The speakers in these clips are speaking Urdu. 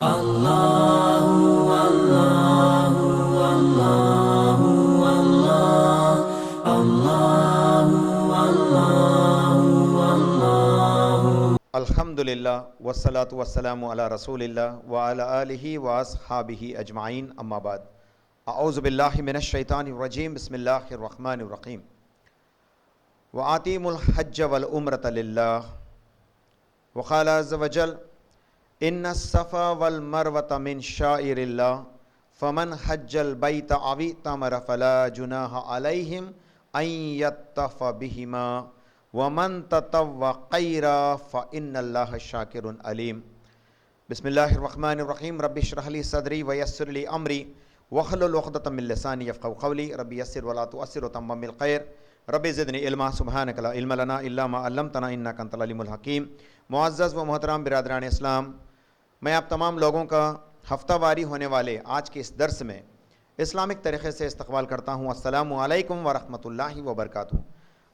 الحمدللہ والصلاة والسلام علی رسول اللہ وعلی آلہ واصحابہ اجمعین، اما بعد۔ اعوذ باللہ من الشیطان الرجیم، بسم اللہ الرحمن الرحیم۔ وَآتِیمُوا الْحَجَّ وَالْعُمْرَةَ لِلَّهِ وقال عز وجل ان الصفا والمروة من شعائر اللہ فمن حج البیت او اعتمر فلا جناح علیہم ان یطوف بہما ومن تطوع خیرا فإن اللہ شاکر علیم۔ بسم اللہ الرحمن الرحیم۔ رب اشرح لی صدری ویسر لی امری واحلل عقدۃ من لسانی یفقهوا قولی۔ رب یسر ولا تعسر وتمم بالخیر۔ رب زدنی علما سبحانک لا علم لنا الا ما علمتنا انک انت العلیم الحکیم۔ معزز و محترم برادران اسلام، میں آپ تمام لوگوں کا ہفتہ واری ہونے والے آج کے اس درس میں اسلامک طریقے سے استقبال کرتا ہوں۔ السلام علیکم ورحمۃ اللہ وبرکاتہ۔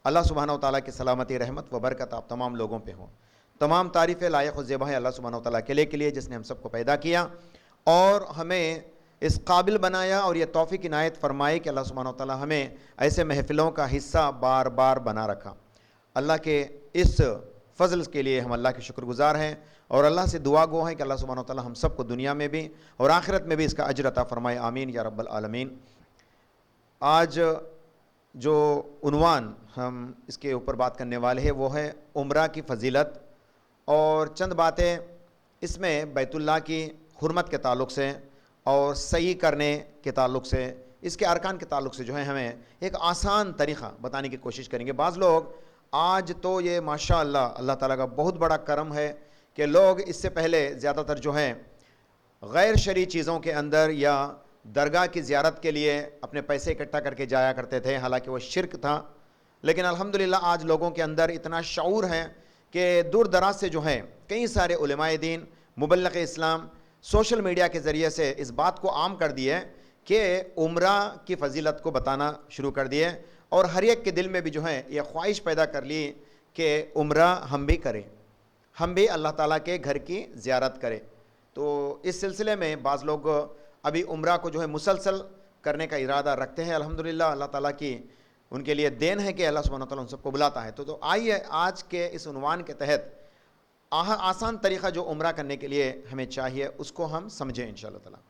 اللہ سبحانہ و تعالیٰ کی سلامتی، رحمت و برکت آپ تمام لوگوں پہ ہوں۔ تمام تعریفیں لائق و زیبا ہے اللہ سبحانہ و تعالیٰ کے لیے جس نے ہم سب کو پیدا کیا اور ہمیں اس قابل بنایا، اور یہ توفیق عنایت فرمائے کہ اللہ سبحانہ و تعالیٰ ہمیں ایسے محفلوں کا حصہ بار بار بنا رکھا۔ اللہ کے اس فضل کے لیے ہم اللہ کے شکر گزار ہیں، اور اللہ سے دعا گو ہے کہ اللہ سبحانہ و تعالیٰ ہم سب کو دنیا میں بھی اور آخرت میں بھی اس کا اجر عطا فرمائے، آمین یا رب العالمین۔ آج جو عنوان ہم اس کے اوپر بات کرنے والے ہیں وہ ہے عمرہ کی فضیلت، اور چند باتیں اس میں بیت اللہ کی حرمت کے تعلق سے اور صحیح کرنے کے تعلق سے، اس کے ارکان کے تعلق سے جو ہے ہمیں ایک آسان طریقہ بتانے کی کوشش کریں گے۔ بعض لوگ آج تو یہ ماشاء اللہ اللہ تعالیٰ کا بہت بڑا کرم ہے کہ لوگ اس سے پہلے زیادہ تر جو ہیں غیر شرعی چیزوں کے اندر یا درگاہ کی زیارت کے لیے اپنے پیسے اکٹھا کر کے جایا کرتے تھے، حالانکہ وہ شرک تھا۔ لیکن الحمدللہ آج لوگوں کے اندر اتنا شعور ہے کہ دور دراز سے جو ہے کئی سارے علماء دین، مبلغ اسلام سوشل میڈیا کے ذریعے سے اس بات کو عام کر دیے کہ عمرہ کی فضیلت کو بتانا شروع کر دیے، اور ہر ایک کے دل میں بھی جو ہے یہ خواہش پیدا کر لی کہ عمرہ ہم بھی کریں، ہم بھی اللہ تعالیٰ کے گھر کی زیارت کریں۔ تو اس سلسلے میں بعض لوگ ابھی عمرہ کو جو ہے مسلسل کرنے کا ارادہ رکھتے ہیں۔ الحمدللہ اللہ تعالیٰ کی ان کے لیے دین ہے کہ اللہ سبحانہ وتعالیٰ ان سب کو بلاتا ہے۔ تو آئیے آج کے اس عنوان کے تحت آسان طریقہ جو عمرہ کرنے کے لیے ہمیں چاہیے اس کو ہم سمجھیں انشاءاللہ تعالیٰ۔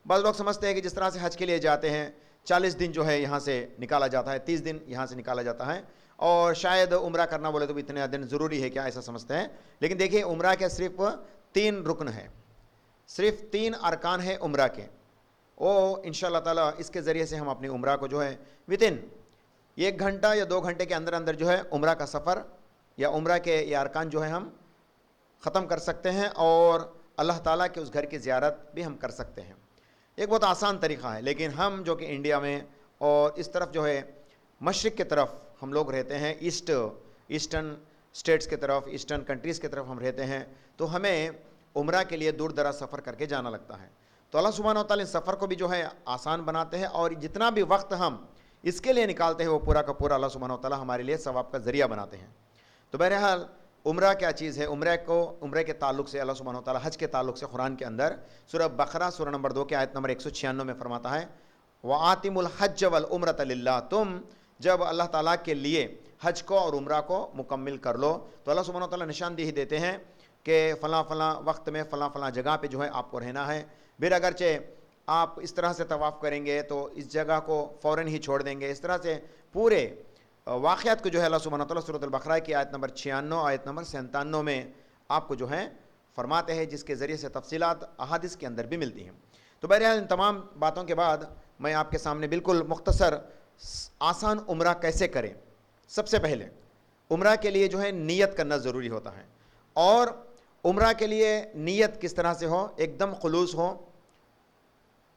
بعض لوگ سمجھتے ہیں کہ جس طرح سے حج کے لیے جاتے ہیں 40 دن جو ہے یہاں سے نکالا جاتا ہے، 30 دن یہاں سے نکالا جاتا ہے، اور شاید عمرہ کرنا بولے تو اتنے دن ضروری ہے کیا، ایسا سمجھتے ہیں۔ لیکن دیکھیے عمرہ کے صرف 3 رکن ہیں، صرف 3 ارکان ہیں عمرہ کے، وہ انشاءاللہ تعالیٰ اس کے ذریعے سے ہم اپنی عمرہ کو جو ہے within 1 گھنٹہ یا 2 گھنٹے کے اندر اندر جو ہے عمرہ کا سفر یا عمرہ کے یہ ارکان جو ہے ہم ختم کر سکتے ہیں، اور اللہ تعالیٰ کے اس گھر کی زیارت بھی ہم کر سکتے ہیں۔ ایک بہت آسان طریقہ ہے، لیکن ہم جو کہ انڈیا میں اور اس طرف جو ہے مشرق کے طرف ہم لوگ رہتے ہیں، ایسٹرن اسٹیٹس کے طرف، ایسٹرن کنٹریز کے طرف ہم رہتے ہیں، تو ہمیں عمرہ کے لیے دور دراز سفر کر کے جانا لگتا ہے۔ تو اللہ سبحانہ و تعالیٰ اس سفر کو بھی جو ہے آسان بناتے ہیں، اور جتنا بھی وقت ہم اس کے لیے نکالتے ہیں وہ پورا کا پورا اللہ سبحانہ و تعالیٰ ہمارے لیے ثواب کا ذریعہ بناتے ہیں۔ تو بہرحال عمرہ کیا چیز ہے؟ عمرے کے تعلق سے اللہ سبحانہ و تعالیٰ حج کے تعلق سے قرآن کے اندر سورہ بقرہ سورہ نمبر 2 کے آیت نمبر 196 میں فرماتا ہے وَآتِمُوا الْحَجَّ وَالْعُمْرَةَ لِلَّهِ، تم جب اللہ تعالیٰ کے لیے حج کو اور عمرہ کو مکمل کر لو، تو اللہ سبحانہ و تعالیٰ نشاندہی دیتے ہیں کہ فلاں فلاں وقت میں فلاں فلاں جگہ پہ جو ہے آپ کو رہنا ہے۔ پھر اگرچہ آپ اس طرح سے طواف کریں گے تو اس جگہ کو فوراً ہی چھوڑ دیں گے، اس طرح سے پورے واقعات کو جو ہے اللہ سبحانہ وتعالیٰ سورۃ البقرہ کی آیت نمبر 96 آیت نمبر 97 میں آپ کو جو ہے فرماتے ہیں، جس کے ذریعے سے تفصیلات احادیث کے اندر بھی ملتی ہیں۔ تو بہرحال ان تمام باتوں کے بعد میں آپ کے سامنے بالکل مختصر آسان عمرہ کیسے کریں۔ سب سے پہلے عمرہ کے لیے جو ہے نیت کرنا ضروری ہوتا ہے، اور عمرہ کے لیے نیت کس طرح سے ہو؟ ایک دم خلوص ہو،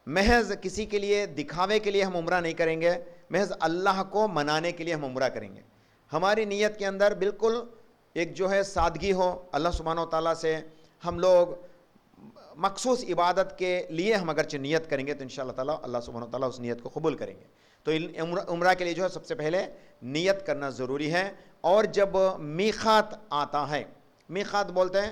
محض کسی کے لیے دکھاوے کے لیے ہم عمرہ نہیں کریں گے، محض اللہ کو منانے کے لیے ہم عمرہ کریں گے۔ ہماری نیت کے اندر بالکل ایک جو ہے سادگی ہو، اللہ سبحانہ و تعالیٰ سے ہم لوگ مخصوص عبادت کے لیے ہم اگرچہ نیت کریں گے تو انشاءاللہ تعالیٰ اللہ سبحانہ و تعالیٰ اس نیت کو قبول کریں گے۔ تو عمرہ کے لیے جو ہے سب سے پہلے نیت کرنا ضروری ہے، اور جب میقات آتا ہے، میقات بولتے ہیں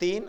3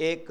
1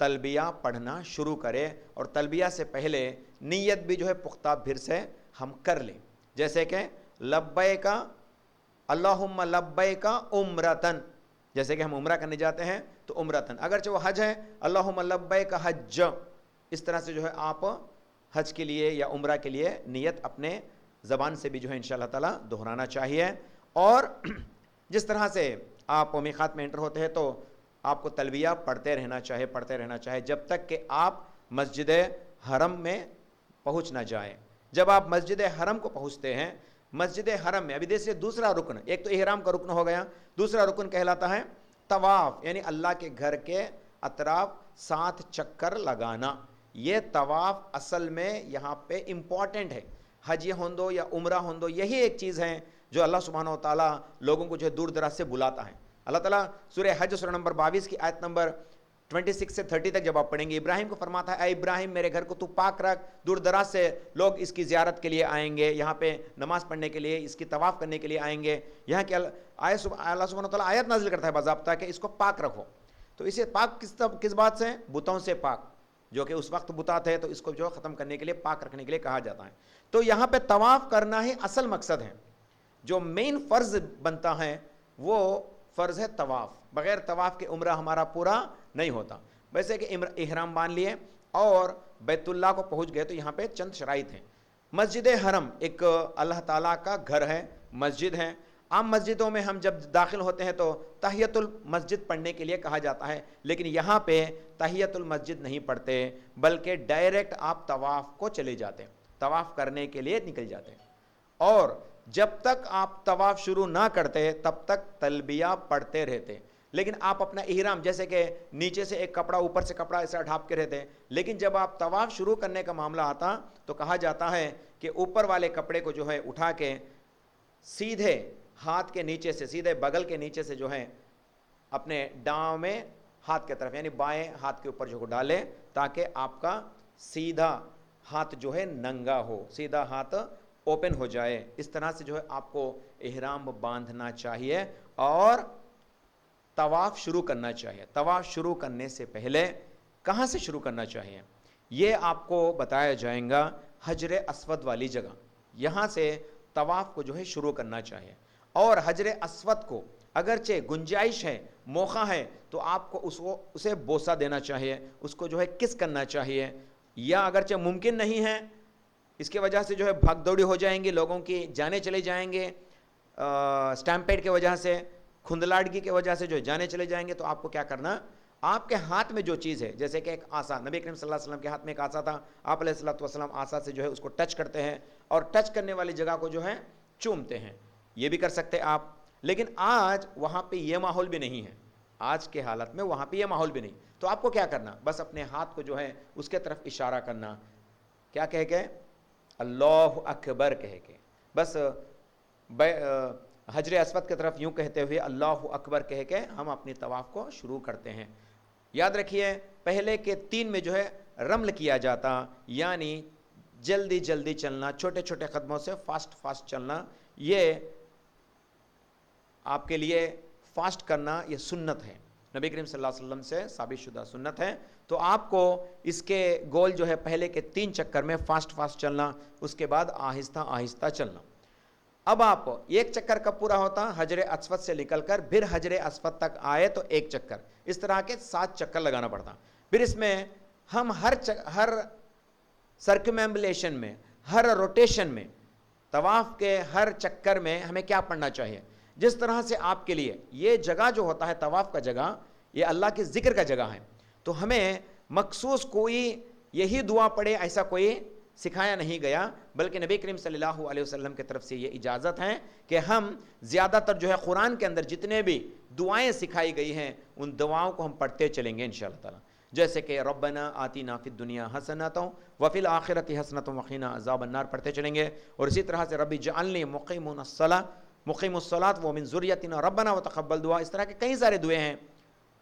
تلبیہ پڑھنا شروع کرے، اور تلبیہ سے پہلے نیت بھی جو ہے پختہ پھر سے ہم کر لیں، جیسے کہ لبیک اللہم لبیک عمرتن، جیسے کہ ہم عمرہ کرنے جاتے ہیں تو عمرتن، اگرچہ وہ حج ہے اللہم لبیک حج، اس طرح سے جو ہے آپ حج کے لیے یا عمرہ کے لیے نیت اپنے زبان سے بھی جو ہے انشاءاللہ تعالی دہرانا چاہیے۔ اور جس طرح سے آپ میقات میں انٹر ہوتے ہیں تو آپ کو تلبیہ پڑھتے رہنا چاہے جب تک کہ آپ مسجد حرم میں پہنچ نہ جائیں۔ جب آپ مسجد حرم کو پہنچتے ہیں، مسجد حرم میں ابھی دیکھیے دوسرا رکن، ایک تو احرام کا رکن ہو گیا، دوسرا رکن کہلاتا ہے طواف، یعنی اللہ کے گھر کے اطراف 7 چکر لگانا۔ یہ طواف اصل میں یہاں پہ امپورٹنٹ ہے، حج ہوندو یا عمرہ ہوندو، یہی ایک چیز ہے جو اللہ سبحانہ و تعالیٰ لوگوں کو جو ہے دور دراز سے بلاتا ہے۔ اللہ تعالیٰ سورہ حج سورہ نمبر 22 کی آیت نمبر 26 سے 30 تک جب آپ پڑھیں گے، ابراہیم کو فرماتا ہے اے ابراہیم میرے گھر کو تو پاک رکھ، دور دراز سے لوگ اس کی زیارت کے لیے آئیں گے، یہاں پہ نماز پڑھنے کے لیے، اس کی طواف کرنے کے لیے آئیں گے، یہاں کے اللہ سبحانہ و تعالیٰ آیت نازل کرتا ہے باضابطہ کہ اس کو پاک رکھو۔ تو اسے پاک کس بات سے؟ بتوں سے پاک، جو کہ اس وقت بتا تھے، تو اس کو جو ختم کرنے کے لیے، پاک رکھنے کے لیے کہا جاتا ہے۔ تو یہاں پہ طواف کرنا ہی اصل مقصد ہے، جو مین فرض بنتا ہے وہ فرض ہے طواف، بغیر طواف کے عمرہ ہمارا پورا نہیں ہوتا۔ ویسے کہ احرام باندھ لیے اور بیت اللہ کو پہنچ گئے تو یہاں پہ چند شرائط ہیں۔ مسجد حرم ایک اللہ تعالیٰ کا گھر ہے، مسجد ہے۔ عام مسجدوں میں ہم جب داخل ہوتے ہیں تو تحیۃ المسجد پڑھنے کے لیے کہا جاتا ہے، لیکن یہاں پہ تحیۃ المسجد نہیں پڑھتے، بلکہ ڈائریکٹ آپ طواف کو چلے جاتے ہیں، طواف کرنے کے لیے نکل جاتے ہیں، اور جب تک آپ طواف شروع نہ کرتے تب تک تلبیہ پڑھتے رہتے۔ لیکن آپ اپنا احرام، جیسے کہ نیچے سے ایک کپڑا اوپر سے کپڑا ایسا ڈھانپ کے رہتے، لیکن جب آپ طواف شروع کرنے کا معاملہ آتا تو کہا جاتا ہے کہ اوپر والے کپڑے کو جو ہے اٹھا کے سیدھے ہاتھ کے نیچے سے، سیدھے بغل کے نیچے سے جو ہے اپنے ڈاؤں میں ہاتھ کی طرف، یعنی بائیں ہاتھ کے اوپر جو ڈالے، تاکہ آپ کا سیدھا ہاتھ جو ہے ننگا ہو، سیدھا ہاتھ اوپن ہو جائے۔ اس طرح سے جو ہے آپ کو احرام باندھنا چاہیے اور طواف شروع کرنا چاہیے۔ طواف شروع کرنے سے پہلے کہاں سے شروع کرنا چاہیے یہ آپ کو بتایا جائے گا، حجر اسود والی جگہ، یہاں سے طواف کو جو ہے شروع کرنا چاہیے۔ اور حجر اسود کو اگرچہ گنجائش ہے، موقع ہے، تو آپ کو اسے بوسہ دینا چاہیے، اس کو جو ہے کس کرنا چاہیے، یا اگرچہ ممکن نہیں ہے، اس کی وجہ سے جو ہے بھاگ دوڑی ہو جائیں گی، لوگوں کی جانیں چلے جائیں گے، سٹیمپیڈ کی وجہ سے، کھندلاڑگی کی وجہ سے جو جانے چلے جائیں گے، تو آپ کو کیا کرنا، آپ کے ہاتھ میں جو چیز ہے، جیسے کہ ایک عصا، نبی کریم صلی اللہ علیہ وسلم کے ہاتھ میں ایک عصا تھا، آپ علیہ الصلوۃ والسلام عصا سے جو ہے اس کو ٹچ کرتے ہیں اور ٹچ کرنے والی جگہ کو جو ہے چومتے ہیں، یہ بھی کر سکتے آپ۔ لیکن آج وہاں پہ یہ ماحول بھی نہیں ہے، آج کے حالت میں وہاں پہ یہ ماحول بھی نہیں، تو آپ کو کیا کرنا، بس اپنے ہاتھ کو جو ہے اس کے طرف اشارہ کرنا، کیا کہہ کے، اللہ اکبر کہہ کے، بس حجر اسود کی طرف یوں کہتے ہوئے اللہ اکبر کہہ کے ہم اپنی طواف کو شروع کرتے ہیں۔ یاد رکھیے پہلے کے 3 میں جو ہے رمل کیا جاتا، یعنی جلدی جلدی چلنا، چھوٹے چھوٹے قدموں سے فاسٹ چلنا، یہ آپ کے لیے فاسٹ کرنا یہ سنت ہے، نبی کریم صلی اللہ علیہ وسلم سے ثابت شدہ سنت ہے۔ تو آپ کو اس کے گول جو ہے پہلے کے 3 چکر میں فاسٹ چلنا، اس کے بعد آہستہ آہستہ چلنا۔ اب آپ ایک چکر کب پورا ہوتا، حجر اسود سے نکل کر پھر حجر اسود تک آئے تو ایک چکر، اس طرح کے 7 چکر لگانا پڑتا۔ پھر اس میں ہم ہر سرکمامبلیشن میں، ہر روٹیشن میں، طواف کے ہر چکر میں ہمیں کیا پڑھنا چاہیے، جس طرح سے آپ کے لیے یہ جگہ جو ہوتا ہے طواف کا جگہ، یہ اللہ کے ذکر کا جگہ ہے، تو ہمیں مخصوص کوئی یہی دعا پڑھے ایسا کوئی سکھایا نہیں گیا، بلکہ نبی کریم صلی اللہ علیہ وسلم کی طرف سے یہ اجازت ہے کہ ہم زیادہ تر جو ہے قرآن کے اندر جتنے بھی دعائیں سکھائی گئی ہیں ان دعاؤں کو ہم پڑھتے چلیں گے انشاءاللہ تعالی، جیسے کہ ربنا آتینا فی الدنیا حسنۃ وفی الآخرۃ حسنۃ وقنا عذاب النار پڑھتے چلیں گے، اور اسی طرح سے رب اجعلنی مقیم الصلاۃ ومن ذریتنا ربنا وتقبل دعا، اس طرح کے کئی سارے دعائیں ہیں،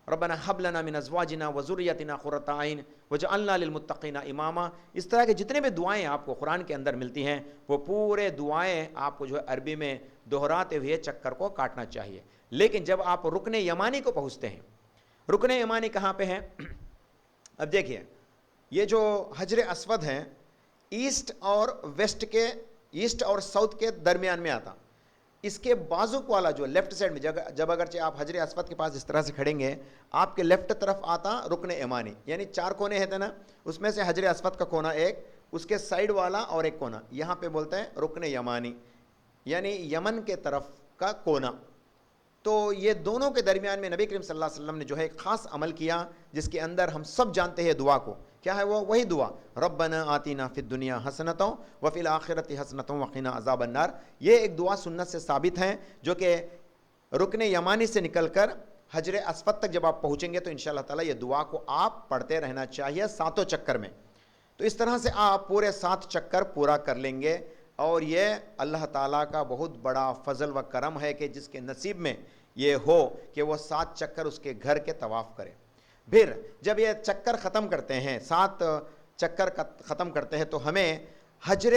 ربنا حب لنا من ازواجنا وذریتنا قرۃ اعین وجعلنا للمتقین اماما، اس طرح کے جتنے بھی دعائیں آپ کو قرآن کے اندر ملتی ہیں وہ پورے دعائیں آپ کو جو ہے عربی میں دہراتے ہوئے چکر کو کاٹنا چاہیے۔ لیکن جب آپ رکن یمانی کو پہنچتے ہیں، رکن یمانی کہاں پہ ہے، اب دیکھیے یہ جو حجر اسود ہیں ایسٹ اور ویسٹ کے، ایسٹ اور ساؤتھ کے درمیان میں آتا، اس کے بازو والا جو لیفٹ سائڈ میں جب اگرچہ آپ حجر اسود کے پاس اس طرح سے کھڑیں گے، آپ کے لیفٹ طرف آتا رکن یمانی، یعنی 4 کونے ہیں نا، اس میں سے حجر اسود کا کونا ایک، اس کے سائڈ والا اور ایک کونا، یہاں پہ بولتے ہیں رکن یمانی، یعنی یمن کے طرف کا کونا۔ تو یہ دونوں کے درمیان میں نبی کریم صلی اللہ علیہ وسلم نے جو ہے ایک خاص عمل کیا، جس کے اندر ہم سب جانتے ہیں دعا کو، کیا ہے وہ؟ وہی دعا، ربنا آتینا فی الدنیا حسنۃ وفی الآخرۃ حسنۃ وقنا عذاب النار۔ یہ ایک دعا سنت سے ثابت ہے، جو کہ رکن یمانی سے نکل کر حجر اسود تک جب آپ پہنچیں گے تو انشاءاللہ تعالیٰ یہ دعا کو آپ پڑھتے رہنا چاہیے 7 چکر میں۔ تو اس طرح سے آپ پورے 7 چکر پورا کر لیں گے، اور یہ اللہ تعالیٰ کا بہت بڑا فضل و کرم ہے کہ جس کے نصیب میں یہ ہو کہ وہ 7 چکر اس کے گھر کے طواف کرے۔ پھر جب یہ چکر ختم کرتے ہیں، 7 چکر ختم کرتے ہیں، تو ہمیں حجر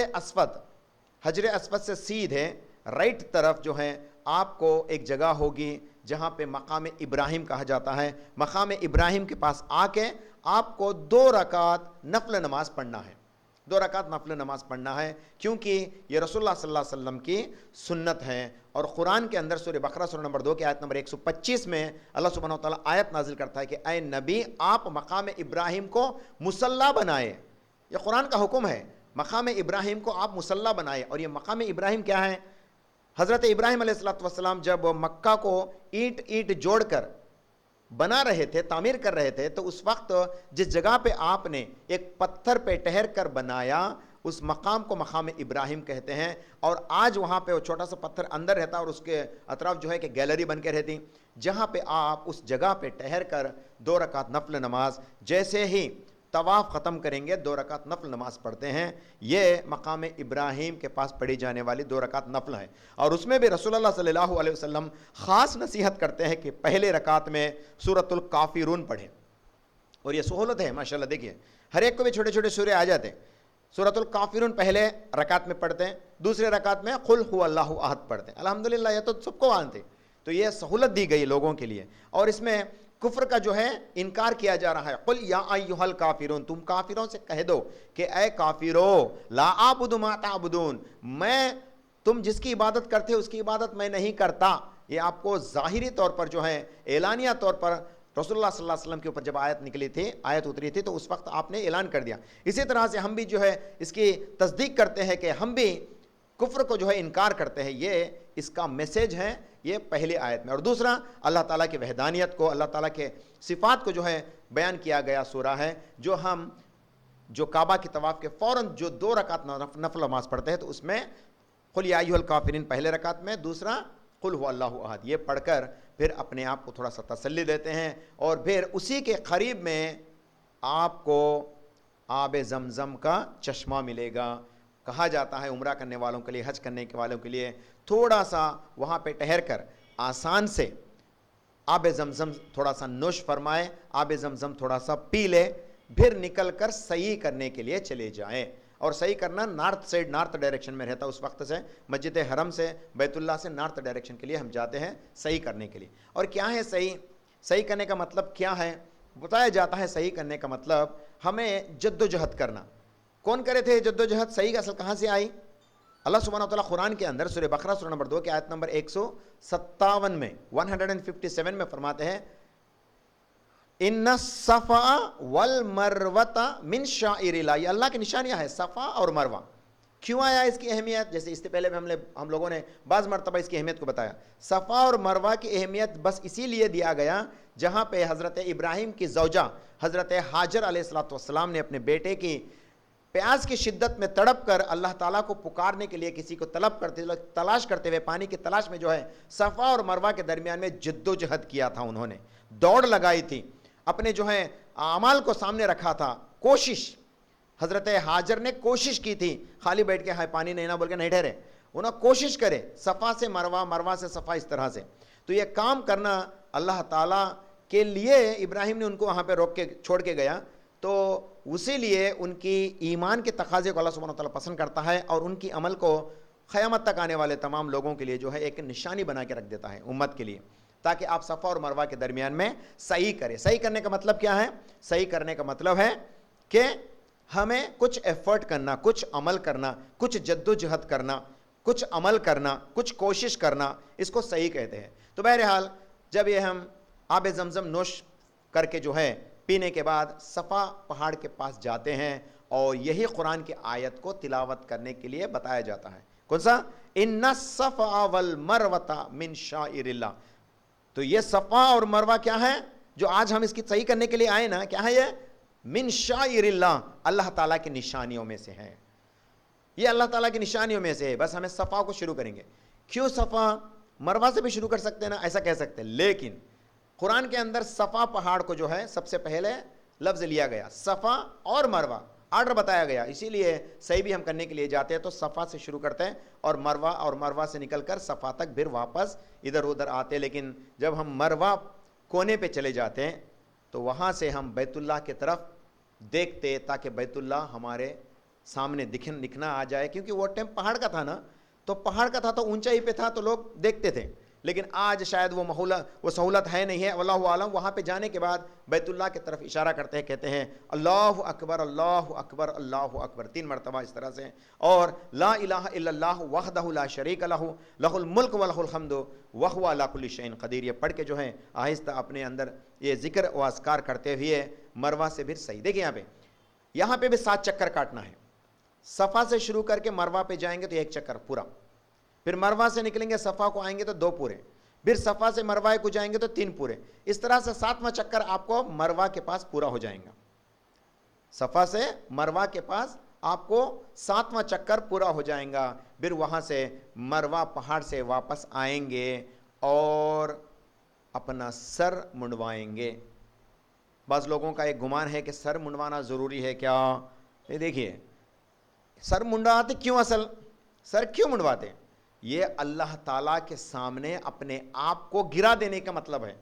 اسود سے سیدھے رائٹ طرف جو ہے آپ کو ایک جگہ ہوگی جہاں پہ مقام ابراہیم کہا جاتا ہے، مقام ابراہیم کے پاس آ کے آپ کو 2 رکعت نفل نماز پڑھنا ہے، 2 رکعت نفل نماز پڑھنا ہے، کیونکہ یہ رسول اللہ صلی اللہ علیہ وسلم کی سنت ہے۔ اور قرآن کے اندر سورہ بقرہ سورہ نمبر 2 کی آیت نمبر 125 میں اللہ سبحانہ و تعالیٰ آیت نازل کرتا ہے کہ اے نبی آپ مقام ابراہیم کو مصلی بنائے، یہ قرآن کا حکم ہے، مقام ابراہیم کو آپ مصلی بنائے۔ اور یہ مقام ابراہیم کیا ہے؟ حضرت ابراہیم علیہ السلام جب مکہ کو اینٹ جوڑ کر بنا رہے تھے، تعمیر کر رہے تھے، تو اس وقت جس جگہ پہ آپ نے ایک پتھر پہ ٹھہر کر بنایا، اس مقام کو مقام ابراہیم کہتے ہیں۔ اور آج وہاں پہ وہ چھوٹا سا پتھر اندر رہتا اور اس کے اطراف جو ہے کہ گیلری بن کے رہتی، جہاں پہ آپ اس جگہ پہ ٹھہر کر 2 رکعت نفل نماز، جیسے ہی طواف ختم کریں گے 2 رکعت نفل نماز پڑھتے ہیں۔ یہ مقام ابراہیم کے پاس پڑھی جانے والی 2 رکعت نفل ہیں، اور اس میں بھی رسول اللہ صلی اللہ علیہ وسلم خاص نصیحت کرتے ہیں کہ پہلے رکعت میں سورۃ الکافرون پڑھیں، اور یہ سہولت ہے ماشاءاللہ۔ دیکھیے ہر ایک کو بھی چھوٹے چھوٹے سورے آ جاتے ہیں، سورۃ الکافرون پہلے رکعت میں پڑھتے ہیں، دوسرے رکعت میں قل هو اللہ احد پڑھتے ہیں۔ الحمدللہ یہ تو سب کو آتے، تو یہ سہولت دی گئی لوگوں کے لیے۔ اور اس میں کفر کا جو ہے انکار کیا جا رہا ہے، قل یا ایھا الکافرون، تم کافروں سے کہہ دو کہ اے کافرو لا اعبد ما تعبدون، میں تم جس کی عبادت کرتے ہو اس کی عبادت میں نہیں کرتا۔ یہ آپ کو ظاہری طور پر جو ہے اعلانیہ طور پر رسول اللہ صلی اللہ علیہ وسلم کے اوپر جب آیت اتری تھی تو اس وقت آپ نے اعلان کر دیا۔ اسی طرح سے ہم بھی جو ہے اس کی تصدیق کرتے ہیں کہ ہم بھی کفر کو جو ہے انکار کرتے ہیں، یہ اس کا میسیج ہے یہ پہلی آیت میں۔ اور دوسرا اللہ تعالیٰ کی وحدانیت کو، اللہ تعالیٰ کے صفات کو جو ہے بیان کیا گیا سورہ ہے، جو کعبہ کی طواف کے فوراً جو 2 رکعت نفل نماز پڑھتے ہیں تو اس میں قل یا ایھا الکافرین پہلے رکعت میں، دوسرا قل هو اللہ احد، یہ پڑھ کر پھر اپنے آپ کو تھوڑا سا تسلی دیتے ہیں۔ اور پھر اسی کے قریب میں آپ کو آب زمزم کا چشمہ ملے گا۔ کہا جاتا ہے عمرہ کرنے والوں کے لیے، حج کرنے والوں کے لیے تھوڑا سا وہاں پہ ٹھہر کر آسان سے آب زمزم تھوڑا سا نوش فرمائے، آب زمزم تھوڑا سا پی لے، پھر نکل کر سعی کرنے کے لیے چلے جائیں۔ اور سعی کرنا نارتھ سائڈ، نارتھ ڈائریکشن میں رہتا، اس وقت سے مسجد حرم سے بیت اللہ سے نارتھ ڈائریکشن کے لیے ہم جاتے ہیں صحیح کرنے کے لیے۔ اور کیا ہے صحیح کرنے کا مطلب کیا ہے؟ بتایا جاتا ہے صحیح کرنے کا مطلب ہمیں جد و جہد کرنا۔ کون کرے تھے جد و جہد؟ صحیح کا اصل کہاں سے آئی؟ اللہ سبحانہ و تعالیٰ قرآن کے اندر سورہ بقرہ سورہ نمبر 2 کی آیت نمبر 157 میں 157 میں فرماتے ہیں ان الصفا والمروۃ من شعائر اللہ، یہ اللہ کی نشانیاں ہیں صفا اور مروہ۔ کیوں آیا اس کی اہمیت؟ جیسے اس سے پہلے ہم لوگوں نے بعض مرتبہ اس کی اہمیت کو بتایا۔ صفا اور مروہ کی اہمیت بس اسی لیے دیا گیا جہاں پہ حضرت ابراہیم کی زوجہ حضرت ہاجر علیہ السلام نے اپنے بیٹے کی پیاس کی شدت میں تڑپ کر اللہ تعالیٰ کو پکارنے کے لیے کسی کو تلاش کرتے ہوئے پانی کی تلاش میں جو ہے صفا اور مروہ کے درمیان میں جد و جہد کیا تھا، انہوں نے دوڑ لگائی تھی، اپنے جو ہے اعمال کو سامنے رکھا تھا، کوشش حضرت ہاجر نے کوشش کی تھی، خالی بیٹھ کے ہائے پانی نہیں نہ بول کے نہیں ٹھہرے، انہوں کوشش کرے صفا سے مروہ، مروہ سے صفا، اس طرح سے۔ تو یہ کام کرنا اللہ تعالیٰ کے لیے ابراہیم نے ان کو وہاں پہ روک کے چھوڑ کے گیا، تو اسی لیے ان کی ایمان کے تقاضے کو اللہ سبحانہ وتعالیٰ پسند کرتا ہے، اور ان کی عمل کو قیامت تک آنے والے تمام لوگوں کے لیے جو ہے ایک نشانی بنا کے رکھ دیتا ہے امت کے لیے۔ تاکہ آپ صفا اور مروہ کے درمیان میں صحیح کریں. صحیح کرنے کا مطلب کیا ہے؟ صحیح کرنے کا مطلب ہے کہ ہمیں کچھ ایفرٹ کرنا, کچھ عمل کرنا, کچھ جد و جہد کرنا, کچھ عمل کرنا, کچھ کوشش کرنا, اس کو صحیح کہتے ہیں. تو بہرحال جب یہ ہم آب زمزم نوش کر کے جو ہے پینے کے بعد صفا پہاڑ کے پاس جاتے ہیں, اور یہی قرآن کی آیت کو تلاوت کرنے کے لیے بتایا جاتا ہے. کون سا؟ ان الصفا والمروۃ من شعائر اللہ. تو یہ صفا اور مروہ کیا ہے جو آج ہم اس کی صحیح کرنے کے لیے آئے نا, کیا ہے یہ؟ من شعائر اللہ, اللہ تعالیٰ کی نشانیوں میں سے ہے. یہ اللہ تعالیٰ کی نشانیوں میں سے ہے. بس ہمیں صفا کو شروع کریں گے. کیوں صفا؟ مروہ سے بھی شروع کر سکتے ہیں نا, ایسا کہہ سکتے ہیں, لیکن قرآن کے اندر صفا پہاڑ کو جو ہے سب سے پہلے لفظ لیا گیا, صفا اور مروہ آرڈر بتایا گیا. اسی لیے صحیح بھی ہم کرنے کے لیے جاتے ہیں تو صفا سے شروع کرتے ہیں اور مروہ سے نکل کر صفا تک پھر واپس ادھر ادھر آتے. لیکن جب ہم مروہ کونے پہ چلے جاتے ہیں تو وہاں سے ہم بیت اللہ کی طرف دیکھتے تاکہ بیت اللہ ہمارے سامنے دکھنا آ جائے, کیونکہ وہ ٹائم پہاڑ کا تھا نا, تو پہاڑ کا تھا تو اونچائی پہ تھا تو لوگ دیکھتے تھے. لیکن آج شاید وہ سہولت ہے نہیں ہے, واللہ عالم. وہاں پہ جانے کے بعد بیت اللہ کی طرف اشارہ کرتے ہیں, کہتے ہیں اللہ اکبر اللہ اکبر اللہ اکبر 3 مرتبہ اس طرح سے, اور لا الہ الا اللہ وحدہ لا شریک لہ لہ الملک ولہ الحمد وہو علی کل شیء قدیر. یہ پڑھ کے جو ہے آہستہ اپنے اندر یہ ذکر و اذکار کرتے ہوئے مروہ سے پھر صحیح. دیکھیں یہاں پہ بھی 7 چکر کاٹنا ہے. صفا سے شروع کر کے مروہ پہ جائیں گے تو 1 چکر پورا, پھر مروہ سے نکلیں گے صفا کو آئیں گے تو 2 پورے, پھر صفا سے مروہ کو جائیں گے تو 3 پورے. اس طرح سے 7واں چکر آپ کو مروہ کے پاس پورا ہو جائیں گا. صفا سے مروہ کے پاس آپ کو 7واں چکر پورا ہو جائیں گا. پھر وہاں سے مروہ پہاڑ سے واپس آئیں گے اور اپنا سر منڈوائیں گے. بعض لوگوں کا ایک گمان ہے کہ سر منڈوانا ضروری ہے کیا؟ یہ دیکھیے, سر منڈواتے کیوں؟ اصل سر کیوں منڈواتے؟ یہ اللہ تعالیٰ کے سامنے اپنے آپ کو گرا دینے کا مطلب ہے.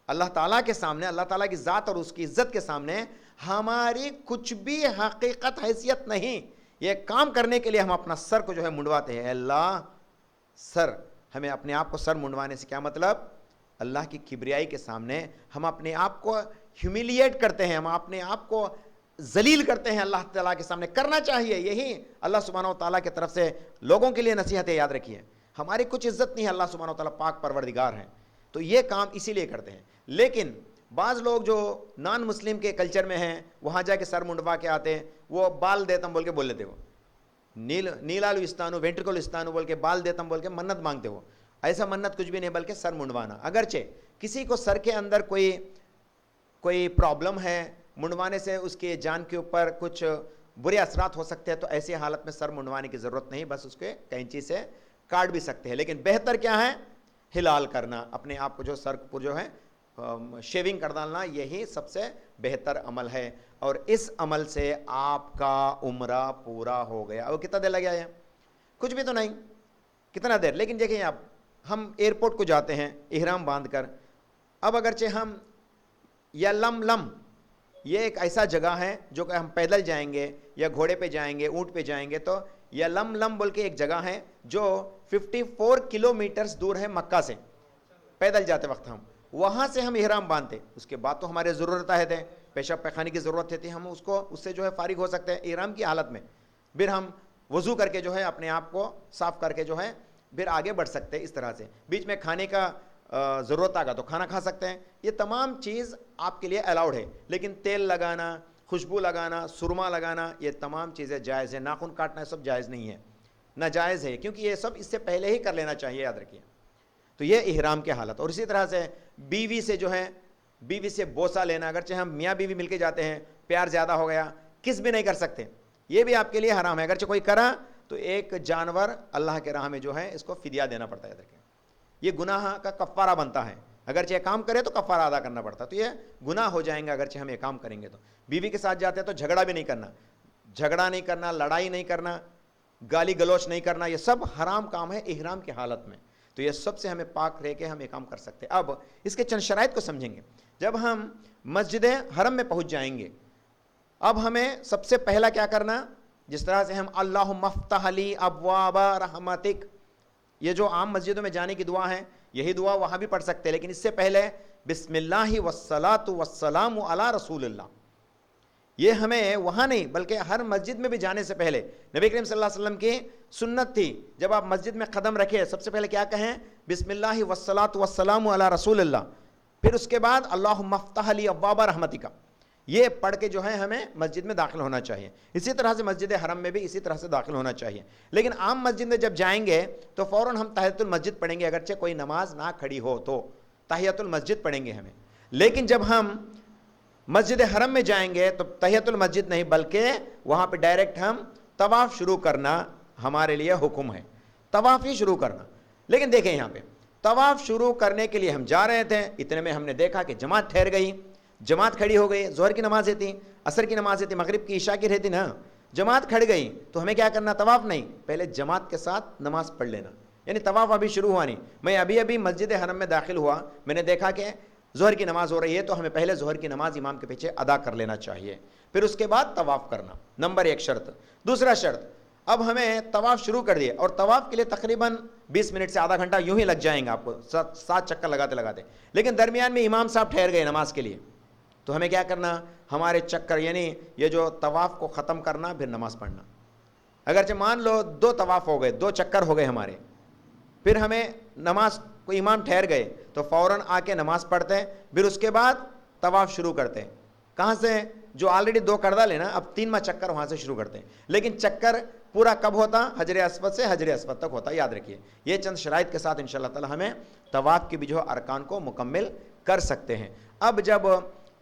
اللہ تعالیٰ کے سامنے, اللہ تعالیٰ کی ذات اور اس کی عزت کے سامنے ہماری کچھ بھی حقیقت حیثیت نہیں. یہ کام کرنے کے لیے ہم اپنا سر کو جو ہے منڈواتے ہیں. اللہ سر, ہمیں اپنے آپ کو سر منڈوانے سے کیا مطلب؟ اللہ کی کبریائی کے سامنے ہم اپنے آپ کو ہیومیلیٹ کرتے ہیں, ہم اپنے آپ کو ذلیل کرتے ہیں اللہ تعالیٰ کے سامنے. کرنا چاہیے, یہی اللہ سبحانہ و تعالیٰ کی طرف سے لوگوں کے لیے نصیحت ہے. یاد رکھیے, ہماری کچھ عزت نہیں ہے, اللہ سبحانہ و تعالیٰ پاک پروردگار ہیں, تو یہ کام اسی لیے کرتے ہیں. لیکن بعض لوگ جو نان مسلم کے کلچر میں ہیں, وہاں جا کے سر منڈوا کے آتے ہیں, وہ بال دیتم بول کے بول لیتے, وہ نیلالو استانو وینٹرکل استانو بول کے بال دیتم بول کے منت مانگتے. ہو ایسا منت کچھ بھی نہیں, بلکہ سر منڈوانا. اگرچہ کسی کو سر کے اندر کوئی پرابلم ہے, منڈوانے سے اس کے جان کے اوپر کچھ برے اثرات ہو سکتے ہیں, تو ایسی حالت میں سر منڈوانے کی ضرورت نہیں, بس اس کے کینچی سے کاٹ بھی سکتے ہیں. لیکن بہتر کیا ہے؟ ہلال کرنا, اپنے آپ کو جو سر پر جو ہے شیونگ کر ڈالنا, یہی سب سے بہتر عمل ہے. اور اس عمل سے آپ کا عمرہ پورا ہو گیا. اور کتنا دیر لگ گیا ہے؟ کچھ بھی تو نہیں, کتنا دیر. لیکن دیکھیں آپ, ہم ایئرپورٹ کو جاتے ہیں احرام باندھ کر. اب اگرچہ ہم یلملم, یہ ایک ایسا جگہ ہے جو کہ ہم پیدل جائیں گے یا گھوڑے پہ جائیں گے, اونٹ پہ جائیں گے, تو یلملم بول کے ایک جگہ ہے جو 54 کلومیٹرز دور ہے مکہ سے. پیدل جاتے وقت ہم وہاں سے ہم احرام باندھتے, اس کے بعد تو ہمارے ضرورت ہے, پیشاب پیخانے کی ضرورت تھی, ہم اس سے جو ہے فارغ ہو سکتے ہیں احرام کی حالت میں. پھر ہم وضو کر کے جو ہے اپنے آپ کو صاف کر کے جو ہے پھر آگے بڑھ سکتے ہیں. اس طرح سے بیچ میں کھانے کا ضرورت آگا تو کھانا کھا سکتے ہیں. یہ تمام چیز آپ کے لیے الاؤڈ ہے. لیکن تیل لگانا, خوشبو لگانا, سرما لگانا, یہ تمام چیزیں جائز ہیں. ناخن کاٹنا سب جائز نہیں ہے, ناجائز ہے, کیونکہ یہ سب اس سے پہلے ہی کر لینا چاہیے, یاد رکھیے. تو یہ احرام کی حالت. اور اسی طرح سے بیوی سے جو ہے, بیوی سے بوسہ لینا, اگرچہ ہم میاں بیوی مل کے جاتے ہیں, پیار زیادہ ہو گیا, کس بھی نہیں کر سکتے, یہ بھی آپ کے لیے حرام ہے. اگرچہ کوئی کرا تو ایک جانور اللہ کے راہ میں جو ہے اس کو فدیہ دینا پڑتا ہے. دیکھیں, یہ گناہ کا کفارہ بنتا ہے. اگرچہ کام کرے تو کفارہ ادا کرنا پڑتا, تو یہ گناہ ہو جائیں گے اگرچہ ہم یہ کام کریں گے. تو بیوی کے ساتھ جاتے ہیں تو جھگڑا بھی نہیں کرنا, جھگڑا نہیں کرنا, لڑائی نہیں کرنا, گالی گلوچ نہیں کرنا, یہ سب حرام کام ہے احرام کی حالت میں. تو یہ سب سے ہمیں پاک رہ کے ہم یہ کام کر سکتے ہیں. اب اس کے چند شرائط کو سمجھیں گے. جب ہم مسجد حرم میں پہنچ جائیں گے, اب ہمیں سب سے پہلا کیا کرنا, جس طرح سے ہم اللہم افتح لی ابواب رحمتک, یہ جو عام مسجدوں میں جانے کی دعا ہے, یہی دعا وہاں بھی پڑھ سکتے ہیں، لیکن اس سے پہلے بسم اللہ والصلاۃ والسلام علی رسول اللہ، یہ ہمیں وہاں نہیں بلکہ ہر مسجد میں بھی جانے سے پہلے نبی کریم صلی اللہ علیہ وسلم کی سنت تھی، جب آپ مسجد میں قدم رکھے سب سے پہلے کیا کہیں؟ بسم اللہ والصلاۃ والسلام علی رسول اللہ، پھر اس کے بعد اللہم افتح لی ابواب رحمتک، یہ پڑھ کے جو ہے ہمیں مسجد میں داخل ہونا چاہیے۔ اسی طرح سے مسجد حرم میں بھی اسی طرح سے داخل ہونا چاہیے، لیکن عام مسجد میں جب جائیں گے تو فوراً ہم تحیۃ المسجد پڑھیں گے، اگرچہ کوئی نماز نہ کھڑی ہو تو تحیۃ المسجد پڑھیں گے ہمیں، لیکن جب ہم مسجد حرم میں جائیں گے تو تحیۃ المسجد نہیں بلکہ وہاں پہ ڈائریکٹ ہم طواف شروع کرنا ہمارے لیے حکم ہے، طواف ہی شروع کرنا۔ لیکن دیکھیں یہاں پہ طواف شروع کرنے کے لیے ہم جا رہے تھے، اتنے میں ہم نے دیکھا کہ جماعت ٹھہر گئی، جماعت کھڑی ہو گئی، ظہر کی نماز تھی، عصر کی نماز تھی، مغرب کی، عشاء کی رہتی نا، جماعت کھڑ گئی تو ہمیں کیا کرنا؟ طواف نہیں، پہلے جماعت کے ساتھ نماز پڑھ لینا، یعنی طواف ابھی شروع ہوا نہیں۔ میں ابھی مسجد حرم میں داخل ہوا، میں نے دیکھا کہ ظہر کی نماز ہو رہی ہے تو ہمیں پہلے ظہر کی نماز امام کے پیچھے ادا کر لینا چاہیے، پھر اس کے بعد طواف کرنا، نمبر 1 شرط۔ دوسرا شرط، اب ہمیں طواف شروع کر دیا اور طواف کے لیے تقریباً 20 منٹ سے آدھا گھنٹہ یوں ہی لگ جائیں گے آپ کو 7 چکر لگاتے، لیکن درمیان میں امام صاحب ٹھہر گئے نماز کے لیے، تو ہمیں کیا کرنا؟ ہمارے چکر یعنی یہ جو طواف کو ختم کرنا، پھر نماز پڑھنا۔ اگرچہ مان لو 2 طواف ہو گئے، 2 چکر ہو گئے ہمارے، پھر ہمیں نماز کوئی امام ٹھہر گئے تو فوراً آ کے نماز پڑھتے ہیں، پھر اس کے بعد طواف شروع کرتے ہیں۔ کہاں سے؟ جو آلریڈی 2 کر ڈالے نا، اب 3واں چکر وہاں سے شروع کرتے ہیں، لیکن چکر پورا کب ہوتا؟ حجر اسود سے حجر اسود تک ہوتا، یاد رکھیے۔ یہ چند شرائط کے ساتھ انشاءاللہ تعالی ہمیں طواف کی بھی جو ارکان کو مکمل کر سکتے ہیں۔ اب جب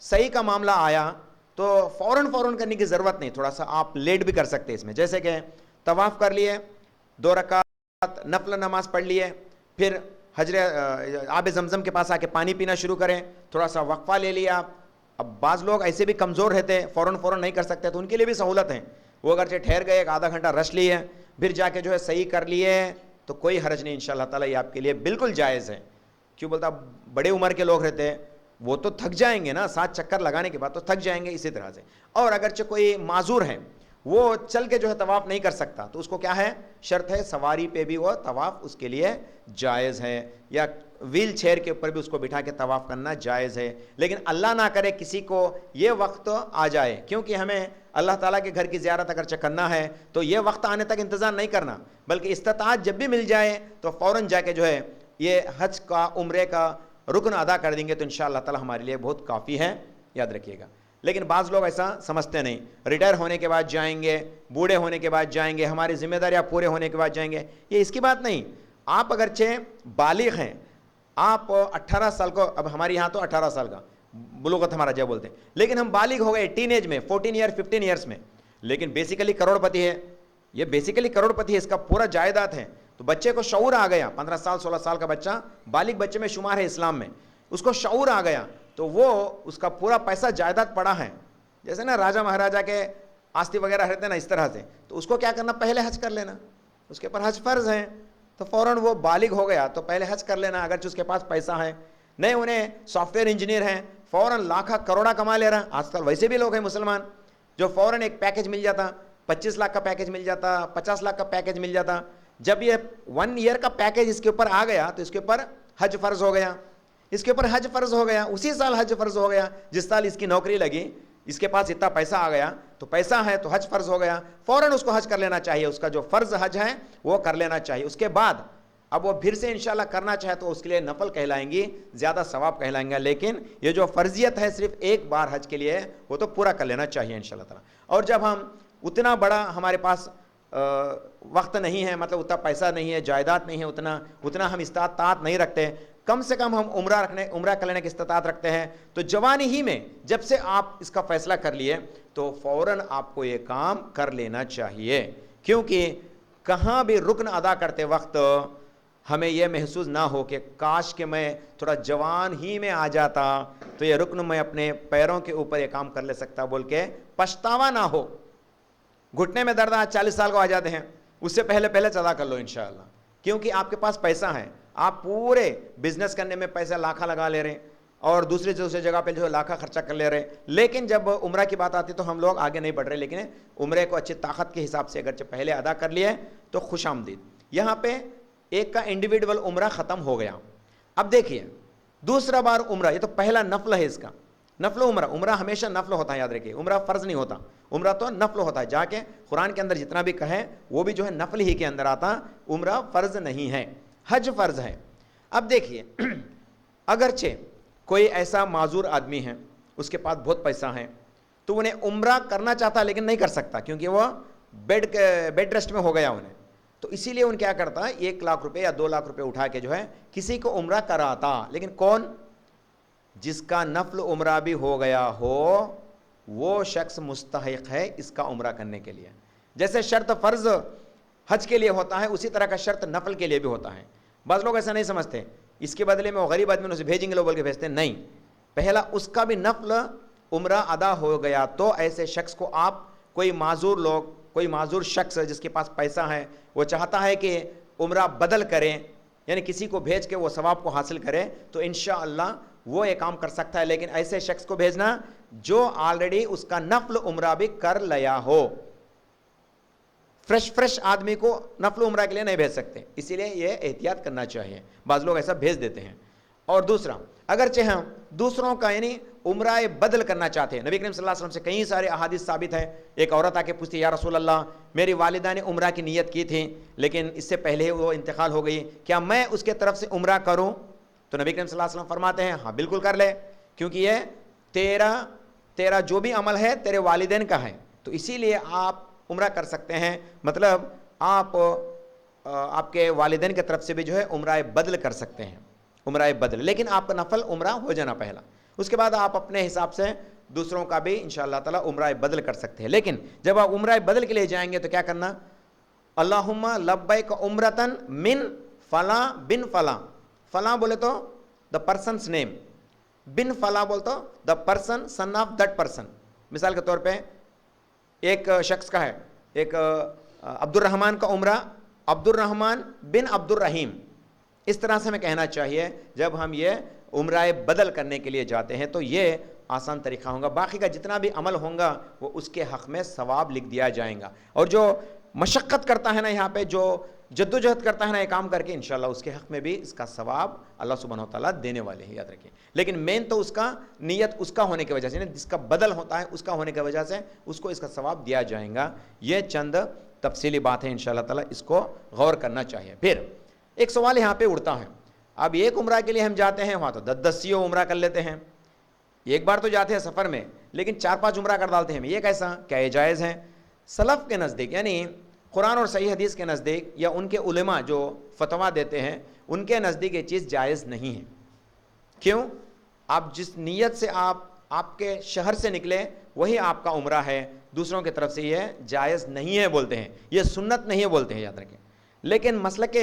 صحیح کا معاملہ آیا تو فوراً کرنے کی ضرورت نہیں، تھوڑا سا آپ لیٹ بھی کر سکتے ہیں اس میں، جیسے کہ طواف کر لیے، 2 رکعت نفل نماز پڑھ لیے، پھر آب زمزم کے پاس آ کے پانی پینا شروع کریں، تھوڑا سا وقفہ لے لیا۔ اب بعض لوگ ایسے بھی کمزور رہتے ہیں، فوراً نہیں کر سکتے، تو ان کے لیے بھی سہولت ہے، وہ اگرچہ ٹھہر گئے، 1 آدھا گھنٹہ رش لیے، پھر جا کے جو ہے صحیح کر لیے تو کوئی حرج نہیں انشاءاللہ تعالی، یہ آپ کے لیے بالکل جائز ہے۔ کیوں بولتا؟ بڑے عمر کے لوگ رہتے ہیں، وہ تو تھک جائیں گے نا، 7 چکر لگانے کے بعد تو تھک جائیں گے، اسی طرح سے۔ اور اگرچہ کوئی معذور ہے، وہ چل کے جو ہے طواف نہیں کر سکتا، تو اس کو کیا ہے؟ شرط ہے سواری پہ بھی وہ طواف اس کے لیے جائز ہے، یا ویل چیئر کے اوپر بھی اس کو بٹھا کے طواف کرنا جائز ہے۔ لیکن اللہ نہ کرے کسی کو یہ وقت آ جائے، کیونکہ ہمیں اللہ تعالیٰ کے گھر کی زیارت اگرچہ کرنا ہے تو یہ وقت آنے تک انتظار نہیں کرنا، بلکہ استطاعت جب بھی مل جائے تو فوراً جا کے جو ہے یہ حج کا، عمرے کا رکن ادا کر دیں گے تو انشاءاللہ تعالی ہمارے لیے بہت کافی ہے، یاد رکھیے گا۔ لیکن بعض لوگ ایسا سمجھتے نہیں، ریٹائر ہونے کے بعد جائیں گے، بوڑھے ہونے کے بعد جائیں گے، ہماری ذمہ داریاں پورے ہونے کے بعد جائیں گے، یہ اس کی بات نہیں۔ آپ اگرچہ بالغ ہیں، آپ 18 سال کو، اب ہمارے یہاں تو 18 سال کا بلوغت ہمارا جب بولتے ہیں، لیکن ہم بالغ ہو گئے ٹین ایج میں، 14 ایئر 15 ایئرس میں، لیکن بیسیکلی کروڑ پتی ہے، یہ بیسیکلی کروڑ پتی ہے، اس کا پورا جائیداد ہے۔ تو بچے کو شعور آ گیا، 15 سال 16 سال کا بچہ بالغ بچے میں شمار ہے اسلام میں، اس کو شعور آ گیا تو وہ اس کا پورا پیسہ جائیداد پڑا ہے، جیسے نا راجہ مہاراجہ کے آستی وغیرہ رہتے ہیں نا، اس طرح سے، تو اس کو کیا کرنا؟ پہلے حج کر لینا، اس کے اوپر حج فرض ہے، تو فوراً وہ بالغ ہو گیا تو پہلے حج کر لینا، اگرچہ اس کے پاس پیسہ ہے، نہیں انہیں سافٹ ویئر انجینئر ہیں، فوراً لاکھا کروڑا کما لے رہا۔ آج کل ویسے بھی لوگ ہیں مسلمان جو فوراً ایک پیکج مل جاتا، 25 لاکھ کا پیکج مل جاتا، 50 لاکھ کا پیکج مل جاتا، جب یہ 1 ایئر کا پیکج اس کے اوپر آ گیا تو اس کے اوپر حج فرض ہو گیا، اس کے اوپر حج فرض ہو گیا، اسی سال حج فرض ہو گیا جس سال اس کی نوکری لگی، اس کے پاس اتنا پیسہ آ گیا تو پیسہ ہے تو حج فرض ہو گیا، فوراً اس کو حج کر لینا چاہیے، اس کا جو فرض حج ہے وہ کر لینا چاہیے۔ اس کے بعد اب وہ پھر سے انشاءاللہ کرنا چاہے تو اس کے لیے نفل کہلائیں گی، زیادہ ثواب کہلائیں گے، لیکن یہ جو فرضیت ہے صرف ایک بار حج کے لیے، وہ تو پورا کر لینا چاہیے انشاءاللہ تعالی۔ اور جب ہم اتنا بڑا ہمارے پاس وقت نہیں ہے، مطلب اتنا پیسہ نہیں ہے، جائیداد نہیں ہے، اتنا ہم استطاعت نہیں رکھتے، کم سے کم ہم عمرہ کر لینے کی استطاعت رکھتے ہیں، تو جوانی ہی میں جب سے آپ اس کا فیصلہ کر لیے تو فوراً آپ کو یہ کام کر لینا چاہیے، کیونکہ کہاں بھی رکن ادا کرتے وقت ہمیں یہ محسوس نہ ہو کہ کاش کہ میں تھوڑا جوان ہی میں آ جاتا تو یہ رکن میں اپنے پیروں کے اوپر یہ کام کر لے سکتا بول کے پچھتاوا نہ ہو۔ گھٹنے میں درد آج 40 سال کو آ جاتے ہیں، اس سے پہلے ادا کر لو انشاءاللہ، کیونکہ آپ کے پاس پیسہ ہے، آپ پورے بزنس کرنے میں پیسہ لاکھا لگا لے رہے ہیں اور دوسری جگہ پہ جو ہے لاکھا خرچہ کر لے رہے ہیں، لیکن جب عمرہ کی بات آتی تو ہم لوگ آگے نہیں بڑھ رہے، لیکن عمرے کو اچھی طاقت کے حساب سے اگرچہ پہلے ادا کر لیے تو خوش آمدید۔ یہاں پہ ایک کا انڈیویڈول عمرہ ختم ہو گیا، اب دیکھیے دوسرا بار عمرہ، یہ تو پہلا نفل ہے اس کا، نفل عمرہ، عمرہ ہمیشہ نفل ہوتا ہے، یاد رکھیے عمرہ فرض نہیں ہوتا، عمرہ تو نفل ہوتا ہے، جا کے قرآن کے اندر جتنا بھی کہیں وہ بھی جو ہے نفل ہی کے اندر آتا، عمرہ فرض نہیں ہے، حج فرض ہے۔ اب دیکھیے اگرچہ کوئی ایسا معذور آدمی ہے، اس کے پاس بہت پیسہ ہے، تو انہیں عمرہ کرنا چاہتا لیکن نہیں کر سکتا کیونکہ وہ بیڈ ریسٹ میں ہو گیا انہیں، تو اسی لیے ان کیا کرتا ہے 1 لاکھ روپے یا 2 لاکھ روپے اٹھا کے جو ہے کسی کو عمرہ کراتا، لیکن کون؟ جس کا نفل عمرہ بھی ہو گیا ہو وہ شخص مستحق ہے اس کا عمرہ کرنے کے لیے۔ جیسے شرط فرض حج کے لیے ہوتا ہے اسی طرح کا شرط نفل کے لیے بھی ہوتا ہے۔ بعض لوگ ایسا نہیں سمجھتے اس کے بدلے میں وہ غریب آدمی اسے بھیجیں گے لوگ بول کے بھیجتے ہیں، نہیں، پہلا اس کا بھی نفل عمرہ ادا ہو گیا تو ایسے شخص کو آپ کوئی معذور شخص جس کے پاس پیسہ ہے وہ چاہتا ہے کہ عمرہ بدل کریں، یعنی کسی کو بھیج کے وہ ثواب کو حاصل کرے، تو انشاءاللہ وہ یہ کام کر سکتا ہے، لیکن ایسے شخص کو بھیجنا جو آلریڈی اس کا نفل عمرہ بھی کر لیا ہو۔ فریش آدمی کو نفل عمرہ کے لیے نہیں بھیج سکتے، اسی لیے یہ احتیاط کرنا چاہیے، بعض لوگ ایسا بھیج دیتے ہیں۔ اور دوسرا، اگرچہ ہم دوسروں کا یعنی عمرہ بدل کرنا چاہتے ہیں، نبی کریم صلی اللہ علیہ وسلم سے کئی سارے احادیث ثابت ہے، ایک عورت آ کے پوچھتی یا رسول اللہ میری والدہ نے عمرہ کی نیت کی تھی لیکن اس سے پہلے وہ انتقال ہو گئی، کیا میں اس کے طرف سے عمرہ کروں؟ تو نبی کریم صلی اللہ علیہ وسلم فرماتے ہیں ہاں بالکل کر لے، کیونکہ یہ تیرا جو بھی عمل ہے تیرے والدین کا ہے، تو اسی لیے آپ عمرہ کر سکتے ہیں، مطلب آپ کے والدین کی طرف سے بھی جو ہے عمرہ بدل کر سکتے ہیں، عمرہ بدل، لیکن آپ کا نفل عمرہ ہو جانا پہلا، اس کے بعد آپ اپنے حساب سے دوسروں کا بھی انشاءاللہ تعالی عمرہ بدل کر سکتے ہیں۔ لیکن جب آپ عمرہ بدل کے لیے جائیں گے تو کیا کرنا؟ اللہم لبیک عمرتن من فلاں بن فلاں، فلاں بولے تو دا پرسنس نیم، بن فلاں بولے تو the person son of that person. مثال کے طور پہ ایک شخص کا ہے، ایک عبد الرحمن کا عمرہ عبد الرحمن بن عبد الرحیم، اس طرح سے ہمیں کہنا چاہیے جب ہم یہ عمرہ بدل کرنے کے لیے جاتے ہیں تو یہ آسان طریقہ ہوگا، باقی کا جتنا بھی عمل ہوگا وہ اس کے حق میں ثواب لکھ دیا جائے گا، اور جو مشقت کرتا ہے نا یہاں پہ، جو جدوجہد کرتا ہے نا یہ کام کر کے، انشاءاللہ اس کے حق میں بھی اس کا ثواب اللہ سبحانہ وتعالیٰ دینے والے ہیں، یاد رکھیں۔ لیکن مین تو اس کا نیت اس کا ہونے کی وجہ سے، جس کا بدل ہوتا ہے اس کا ہونے کی وجہ سے اس کو اس کا ثواب دیا جائے گا۔ یہ چند تفصیلی بات ہے، انشاءاللہ تعالیٰ اس کو غور کرنا چاہیے۔ پھر ایک سوال یہاں پہ اڑتا ہے، اب ایک عمرہ کے لیے ہم جاتے ہیں وہاں تو 10 عمرہ کر لیتے ہیں، ایک بار تو جاتے ہیں سفر میں لیکن 4-5 عمرہ کر ڈالتے ہیں، یہ کیسا؟ کیا یہ جائز ہے؟ سلف کے نزدیک یعنی قرآن اور صحیح حدیث کے نزدیک یا ان کے علماء جو فتویٰ دیتے ہیں ان کے نزدیک یہ چیز جائز نہیں ہے۔ کیوں؟ آپ جس نیت سے آپ کے شہر سے نکلے وہی آپ کا عمرہ ہے، دوسروں کی طرف سے یہ جائز نہیں ہے بولتے ہیں، یہ سنت نہیں ہے بولتے ہیں، یاد رکھیں۔ لیکن مسلک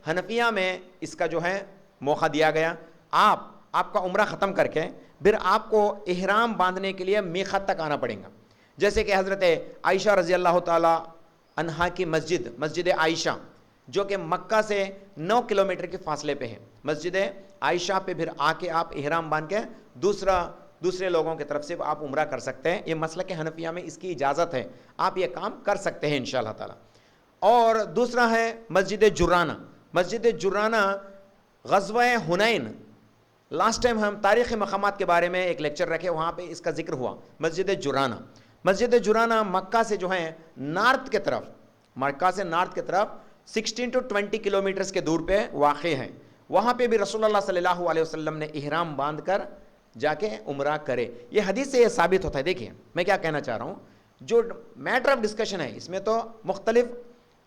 حنفیہ میں اس کا جو ہے موقع دیا گیا، آپ کا عمرہ ختم کر کے پھر آپ کو احرام باندھنے کے لیے میقات تک آنا پڑے گا، جیسے کہ حضرت عائشہ رضی اللہ تعالی عنہا کی مسجد عائشہ جو کہ مکہ سے 9 کلومیٹر کے فاصلے پہ ہے، مسجد عائشہ پہ پھر آ کے آپ احرام باندھ کے دوسرے لوگوں کی طرف سے آپ عمرہ کر سکتے ہیں، یہ مسلک حنفیہ میں اس کی اجازت ہے، آپ یہ کام کر سکتے ہیں انشاءاللہ تعالی۔ اور دوسرا ہے مسجد جرانہ غزوہ حنین، لاسٹ ٹائم ہم تاریخی مقامات کے بارے میں ایک لیکچر رکھے، وہاں پہ اس کا ذکر ہوا۔ مسجد جرانہ مکہ سے جو ہے نارتھ کے طرف 16 to 20 کلومیٹرز کے دور پہ واقع ہے، وہاں پہ بھی رسول اللہ صلی اللہ علیہ وسلم نے احرام باندھ کر جا کے عمرہ کرے، یہ حدیث سے یہ ثابت ہوتا ہے۔ دیکھیے میں کیا کہنا چاہ رہا ہوں، جو میٹر آف ڈسکشن ہے اس میں تو مختلف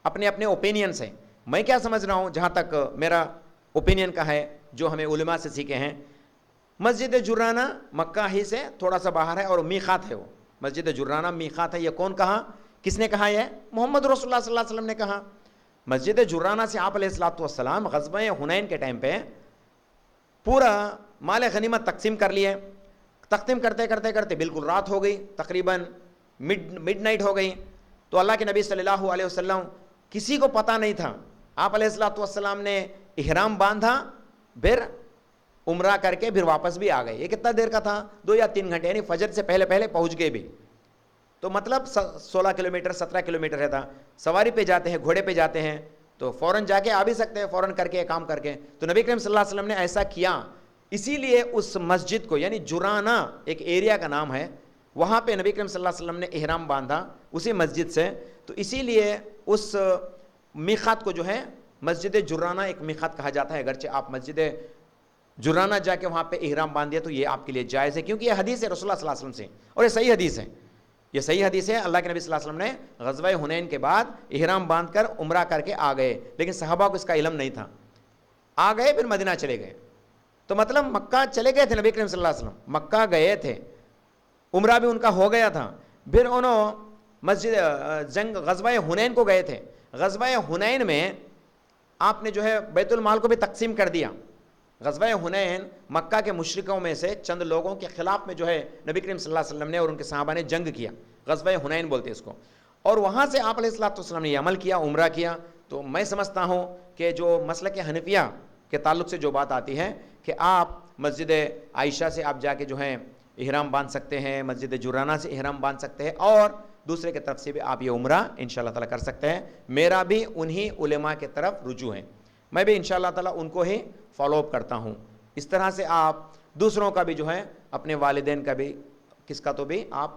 اپنے اوپینینس ہیں، میں کیا سمجھ رہا ہوں جہاں تک میرا اوپینین کا ہے جو ہمیں علماء سے سیکھے ہیں، مسجد جرانہ مکہ ہی سے تھوڑا سا باہر ہے اور میقات ہے، وہ مسجد جرانہ میقات ہے، یہ کون کہا؟ کس نے کہا؟ یہ محمد رسول اللہ صلی اللہ علیہ وسلم نے کہا۔ مسجد جرانہ سے آپ علیہ الصلوۃ والسلام غزوہ حنین کے ٹائم پہ پورا مال غنیمت تقسیم کر لیے، تقسیم کرتے کرتے بالکل رات ہو گئی، تقریباً مڈ نائٹ ہو گئی، تو اللہ کے نبی صلی اللہ علیہ وسلم کسی کو پتہ نہیں تھا، آپ علیہ الصلوۃ والسلام نے احرام باندھا، پھر عمرہ کر کے پھر واپس بھی آ گئے۔ یہ کتنا دیر کا تھا؟ 2 یا 3 گھنٹے، یعنی فجر سے پہلے پہنچ گئے بھی، تو مطلب 16 کلومیٹر 17 کلومیٹر رہتا۔ سواری پہ جاتے ہیں، گھوڑے پہ جاتے ہیں تو تو فوراً جا کے آ بھی سکتے ہیں، فوراً کر کے کام کر کے. تو نبی کریم صلی اللہ علیہ وسلم نے ایسا کیا، اسی لیے اس مسجد کو، یعنی جرانہ ایک ایریا کا نام ہے، وہاں پہ نبی کریم صلی اللہ علیہ وسلم نے احرام باندھا اسی مسجد سے. تو اسی لیے اس میقات کو جو ہے مسجد جرانہ ایک میقات کہا جاتا ہے. اگرچہ آپ مسجد جرانہ جا کے وہاں پہ احرام باندھیے تو یہ آپ کے لیے جائز ہے، کیونکہ یہ حدیث ہے رسول اللہ صلی اللہ علیہ وسلم سے، اور یہ صحیح حدیث ہے. یہ صحیح حدیث ہے. اللہ کے نبی صلی اللہ علیہ وسلم نے غزوہ حنین کے بعد احرام باندھ کر عمرہ کر کے آ گئے، لیکن صحابہ کو اس کا علم نہیں تھا. آ گئے پھر مدینہ چلے گئے. تو مطلب مکہ چلے گئے تھے نبی کریم صلی اللہ علیہ وسلم، مکہ گئے تھے، عمرہ بھی ان کا ہو گیا تھا. پھر انہوں مسجد غزوہ حنین کو گئے تھے. غزوہ حنین میں آپ نے جو ہے بیت المال کو بھی تقسیم کر دیا. غزوہ حنین مکہ کے مشرکوں میں سے چند لوگوں کے خلاف میں جو ہے نبی کریم صلی اللہ علیہ وسلم نے اور ان کے صحابہ نے جنگ کیا. غزوہ حنین بولتے اس کو. اور وہاں سے آپ علیہ الصلوۃ والسلام نے یہ عمل کیا، عمرہ کیا. تو میں سمجھتا ہوں کہ جو مسلک حنفیہ کے تعلق سے جو بات آتی ہے کہ آپ مسجد عائشہ سے آپ جا کے جو ہے احرام باندھ سکتے ہیں، مسجد جرانہ سے احرام باندھ سکتے ہیں، اور دوسرے کی طرف سے بھی آپ یہ عمرہ انشاءاللہ تعالیٰ کر سکتے ہیں. میرا بھی انہی علماء کی طرف رجوع ہے، میں بھی انشاءاللہ تعالیٰ ان کو ہی فالو اپ کرتا ہوں. اس طرح سے آپ دوسروں کا بھی جو ہے، اپنے والدین کا بھی، کس کا تو بھی آپ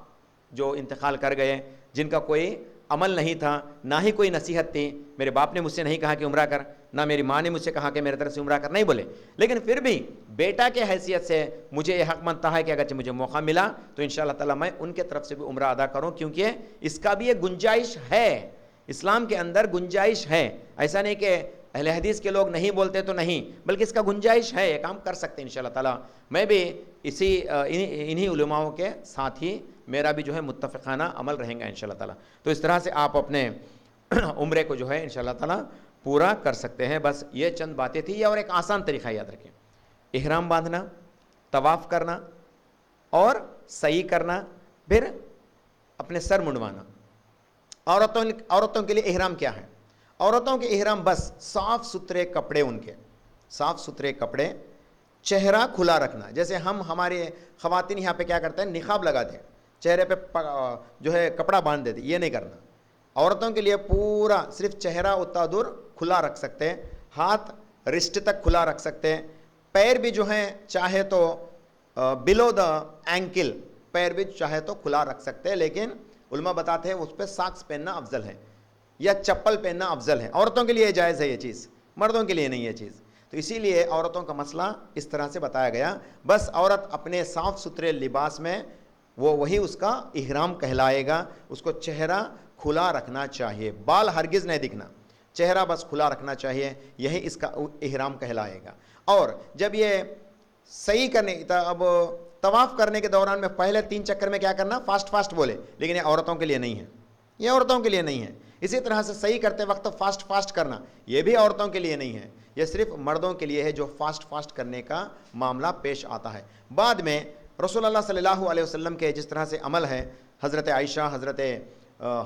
جو انتقال کر گئے، جن کا کوئی عمل نہیں تھا، نہ ہی کوئی نصیحت تھی. میرے باپ نے مجھ سے نہیں کہا کہ عمرہ کر، نہ میری ماں نے مجھ سے کہا کہ میرے طرف سے عمرہ کر، نہیں بولے. لیکن پھر بھی بیٹا کے حیثیت سے مجھے یہ حق بنتا ہے کہ اگرچہ مجھے موقع ملا تو انشاءاللہ تعالیٰ میں ان کے طرف سے بھی عمرہ ادا کروں، کیونکہ اس کا بھی ایک گنجائش ہے. اسلام کے اندر گنجائش ہے. ایسا نہیں کہ اہل حدیث کے لوگ نہیں بولتے تو نہیں، بلکہ اس کا گنجائش ہے، یہ کام کر سکتے ہیں انشاءاللہ تعالیٰ. میں بھی انہی علماؤں کے ساتھ ہی میرا بھی جو ہے متفقانہ عمل رہیں گا انشاءاللہ تعالیٰ. تو اس طرح سے آپ اپنے عمرے کو جو ہے انشاءاللہ تعالیٰ پورا کر سکتے ہیں. بس یہ چند باتیں تھیں. اور ایک آسان طریقہ یاد رکھیں، احرام باندھنا، طواف کرنا اور سعی کرنا، پھر اپنے سر منڈوانا. عورتوں کے لیے احرام کیا ہے؟ عورتوں کے احرام بس صاف ستھرے کپڑے، ان کے صاف ستھرے کپڑے، چہرہ کھلا رکھنا. جیسے ہمارے خواتین یہاں پہ کیا کرتے ہیں، نقاب لگاتے ہیں، چہرے پہ جو ہے کپڑا باندھ دیتے، یہ نہیں کرنا. عورتوں کے لیے پورا صرف چہرہ اتنا دور کھلا رکھ سکتے ہیں، ہاتھ رسٹ تک کھلا رکھ سکتے ہیں، پیر بھی جو ہیں چاہے تو بلو دا اینکل پیر بھی چاہے تو کھلا رکھ سکتے ہیں. لیکن علماء بتاتے ہیں اس پہ ساکس پہننا افضل ہے یا چپل پہننا افضل ہے. عورتوں کے لیے جائز ہے یہ چیز، مردوں کے لیے نہیں یہ چیز. تو اسی لیے عورتوں کا مسئلہ اس طرح سے بتایا گیا. بس عورت اپنے صاف ستھرے لباس میں وہی اس کا احرام کہلائے گا. اس کو چہرہ کھلا رکھنا چاہیے، بال ہرگز نہیں دکھنا، چہرہ بس کھلا رکھنا چاہیے، یہی اس کا احرام کہلائے گا. اور جب یہ صحیح کرنے، اب طواف کرنے کے دوران میں پہلے 3 چکر میں کیا کرنا، فاسٹ بولے، لیکن یہ عورتوں کے لیے نہیں ہے، یہ عورتوں کے لیے نہیں ہے. اسی طرح سے صحیح کرتے وقت فاسٹ کرنا، یہ بھی عورتوں کے لیے نہیں ہے، یہ صرف مردوں کے لیے ہے جو فاسٹ کرنے کا معاملہ پیش آتا ہے. بعد میں رسول اللہ صلی اللہ علیہ وسلم کے جس طرح سے عمل ہے، حضرت عائشہ، حضرت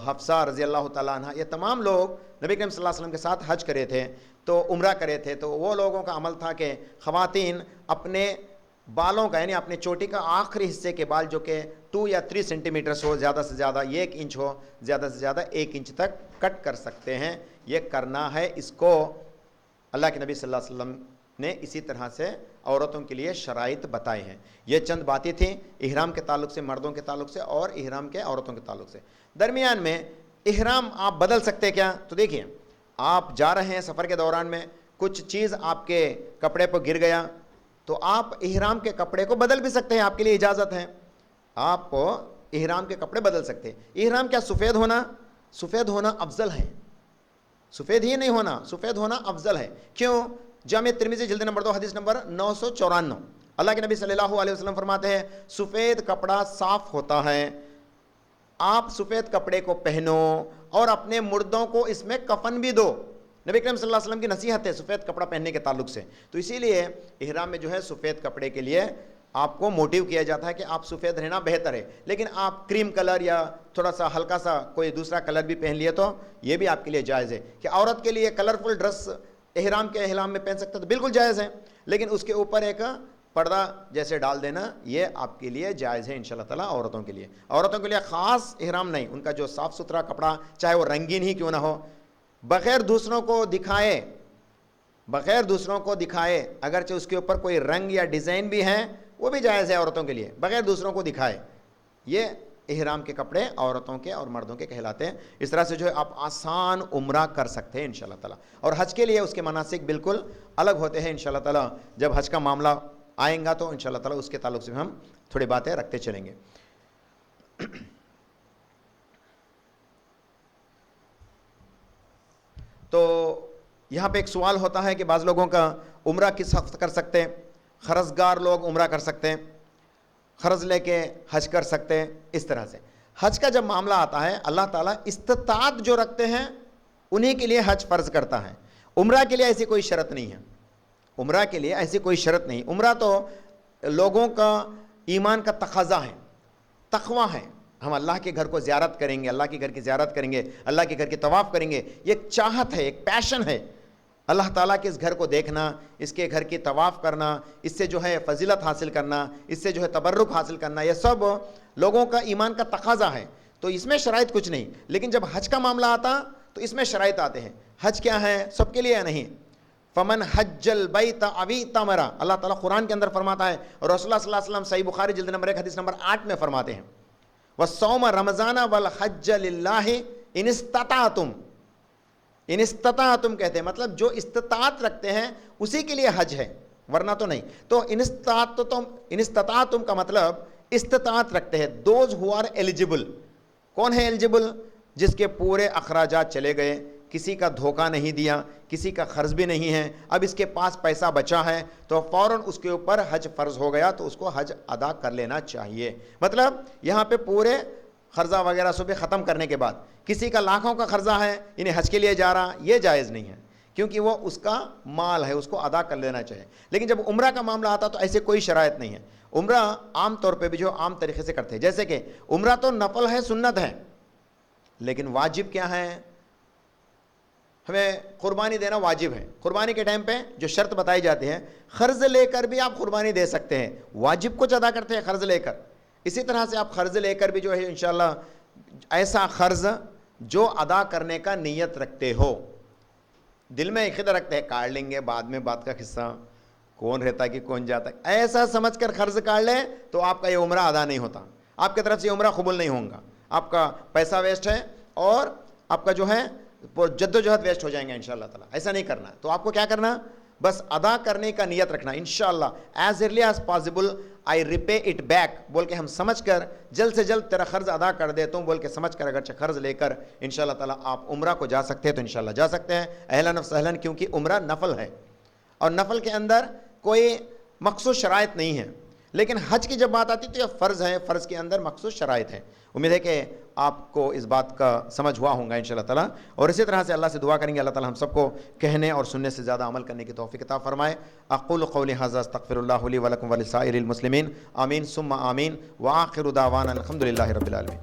حفصہ رضی اللہ تعالیٰ عنہ، یہ تمام لوگ نبی کریم صلی اللہ علیہ وسلم کے ساتھ حج کرے تھے، تو عمرہ کرے تھے. تو وہ لوگوں کا عمل تھا کہ خواتین اپنے بالوں کا، یعنی اپنے چوٹی کا آخری حصے کے بال جو کہ 2 یا 3 سینٹی میٹرز ہو، زیادہ سے زیادہ 1 انچ ہو، زیادہ سے زیادہ 1 انچ تک کٹ کر سکتے ہیں. یہ کرنا ہے. اس کو اللہ کے نبی صلی اللہ علیہ وسلم نے اسی طرح سے عورتوں کے لیے شرائط بتائے ہیں. یہ چند باتیں تھیں احرام کے تعلق سے، مردوں کے تعلق سے، اور احرام کے عورتوں کے تعلق سے. درمیان میں احرام آپ بدل سکتے کیا؟ تو دیکھیے، آپ جا رہے ہیں سفر کے دوران میں، کچھ چیز آپ کے کپڑے پر گر گیا تو آپ احرام کے کپڑے کو بدل بھی سکتے ہیں، آپ کے لیے اجازت ہے، آپ احرام کے کپڑے بدل سکتے ہیں. احرام کیا سفید ہونا افضل ہے، سفید ہی نہیں ہونا، سفید ہونا افضل ہے. کیوں؟ جامع ترمذی جلد نمبر 2 حدیث نمبر 994، اللہ کے نبی صلی اللہ علیہ وسلم فرماتے ہیں سفید کپڑا صاف ہوتا ہے، آپ سفید کپڑے کو پہنو اور اپنے مردوں کو اس میں کفن بھی دو. نبی کریم صلی اللہ علیہ وسلم کی نصیحت ہے سفید کپڑا پہننے کے تعلق سے. تو اسی لیے احرام میں جو ہے سفید کپڑے کے لیے آپ کو موٹیو کیا جاتا ہے کہ آپ سفید رہنا بہتر ہے. لیکن آپ کریم کلر یا تھوڑا سا ہلکا سا کوئی دوسرا کلر بھی پہن لیے تو یہ بھی آپ کے لیے جائز ہے. کہ عورت کے لیے کلرفل ڈریس احرام کے احرام میں پہن سکتے تو بالکل جائز ہے، لیکن اس کے اوپر ایک پردہ جیسے ڈال دینا یہ آپ کے لیے جائز ہے انشاءاللہ تعالیٰ. عورتوں کے لیے خاص احرام نہیں، ان کا جو صاف ستھرا کپڑا چاہے وہ رنگین ہی کیوں نہ ہو، بغیر دوسروں کو دکھائے اگرچہ اس کے اوپر کوئی رنگ یا ڈیزائن بھی ہیں وہ بھی جائز ہے عورتوں کے لیے، بغیر دوسروں کو دکھائے. یہ احرام کے کپڑے عورتوں کے اور مردوں کے کہلاتے ہیں. اس طرح سے جو ہے آپ آسان عمرہ کر سکتے ہیں انشاءاللہ تعالیٰ. اور حج کے لیے اس کے مناسک بالکل الگ ہوتے ہیں انشاءاللہ تعالیٰ. جب حج کا معاملہ آئیں گا تو انشاءاللہ تعالیٰ اس کے تعلق سے ہم تھوڑی باتیں رکھتے چلیں گے. تو یہاں پہ ایک سوال ہوتا ہے کہ بعض لوگوں کا عمرہ کس وقت کر سکتے ہیں؟ قرضگار لوگ عمرہ کر سکتے ہیں، قرض لے کے حج کر سکتے ہیں. اس طرح سے حج کا جب معاملہ آتا ہے اللہ تعالیٰ استطاعت جو رکھتے ہیں انہی کے لیے حج فرض کرتا ہے. عمرہ کے لیے ایسی کوئی شرط نہیں ہے. عمرہ کے لیے ایسی کوئی شرط نہیں. عمرہ تو لوگوں کا ایمان کا تقاضا ہے، تقویٰ ہے. ہم اللہ کے گھر کو زیارت کریں گے، اللہ کے گھر کی زیارت کریں گے، اللہ کے گھر کی طواف کریں گے. یہ ایک چاہت ہے، ایک پیشن ہے. اللہ تعالیٰ کے اس گھر کو دیکھنا، اس کے گھر کی طواف کرنا، اس سے جو ہے فضیلت حاصل کرنا، اس سے جو ہے تبرک حاصل کرنا، یہ سب لوگوں کا ایمان کا تقاضا ہے. تو اس میں شرائط کچھ نہیں. لیکن جب حج کا معاملہ آتا تو اس میں شرائط آتے ہیں. حج کیا ہے؟ سب کے لیے یا نہیں؟ فمن حج البیت او اعتمر، اللہ تعالیٰ قرآن کے اندر فرماتا ہے اور رسول اللہ صلی اللہ علیہ وسلم صحیح بخاری جلد نمبر 1 حدیث نمبر 8 میں فرماتے ہیں وَالصَّوْمَ رَمَضَانَ وَالْحَجَّ لِلَّهِ إِنِ اسْتَطَعْتُمْ. ان استطاعتم کہتے ہیں مطلب جو استطاعت رکھتے ہیں اسی کے لیے حج ہے، ورنہ تو نہیں. تو ان استطاعتم کا مطلب استطاعت رکھتے ہیں. Those who are eligible. کون ہے ایلیجبل؟ جس کے پورے اخراجات چلے گئے، کسی کا دھوکہ نہیں دیا، کسی کا قرض بھی نہیں ہے، اب اس کے پاس پیسہ بچا ہے تو فوراً اس کے اوپر حج فرض ہو گیا تو اس کو حج ادا کر لینا چاہیے. مطلب یہاں پہ پورے قرضہ وغیرہ سب ختم کرنے کے بعد کسی کا لاکھوں کا قرضہ ہے انہیں حج کے لیے جا رہا، یہ جائز نہیں ہے کیونکہ وہ اس کا مال ہے، اس کو ادا کر لینا چاہیے. لیکن جب عمرہ کا معاملہ آتا تو ایسے کوئی شرائط نہیں ہے. عمرہ عام طور پہ بھی جو عام طریقے سے کرتے ہیں، جیسے کہ عمرہ تو نفل ہے، سنت ہے، لیکن واجب کیا ہے؟ ہمیں قربانی دینا واجب ہے. قربانی کے ٹائم پہ جو شرط بتائی جاتی ہے، قرض لے کر بھی آپ قربانی دے سکتے ہیں. واجب کچھ ادا کرتے ہیں قرض لے کر، اسی طرح سے آپ قرض لے کر بھی جو ہے انشاءاللہ ایسا قرض جو ادا کرنے کا نیت رکھتے ہو، دل میں ایک خطہ رکھتے ہیں کاٹ لیں گے بعد میں، بات کا قصہ کون رہتا ہے کہ کون جاتا ہے، ایسا سمجھ کر قرض کاٹ لیں تو آپ کا یہ عمرہ ادا نہیں ہوتا، آپ کی طرف سے عمرہ قبول نہیں ہوگا. آپ کا پیسہ ویسٹ ہے اور آپ کا جو ہے جد و جہد ویسٹ ہو جائیں گے انشاءاللہ تعالیٰ. ایسا نہیں کرنا. تو آپ کو کیا کرنا؟ بس ادا کرنے کا نیت رکھنا. انشاءاللہ as early as possible I repay it back بول کے ہم سمجھ کر جلد سے جلد تیرا قرض ادا کر دیتا ہوں بول کے سمجھ کر اگرچہ قرض لے کر انشاءاللہ تعالیٰ آپ عمرہ کو جا سکتے ہیں تو انشاءاللہ جا سکتے ہیں اہلاً و سہلاً. کیونکہ عمرہ نفل ہے اور نفل کے اندر کوئی مخصوص شرائط نہیں ہے. لیکن حج کی جب بات آتی تو یہ فرض ہے، فرض کے اندر مخصوص شرائط ہے. امید ہے کہ آپ کو اس بات کا سمجھ ہوا ہوگا انشاءاللہ تعالیٰ. اور اسی طرح سے اللہ سے دعا کریں گے اللہ تعالیٰ ہم سب کو کہنے اور سننے سے زیادہ عمل کرنے کی توفیق عطا فرمائے. اقول قولی ھذا استغفر اللہ لی ولکم ولسائر المسلمین آمین ثم آمین وآخر دعوانا الحمدللہ رب العالمین.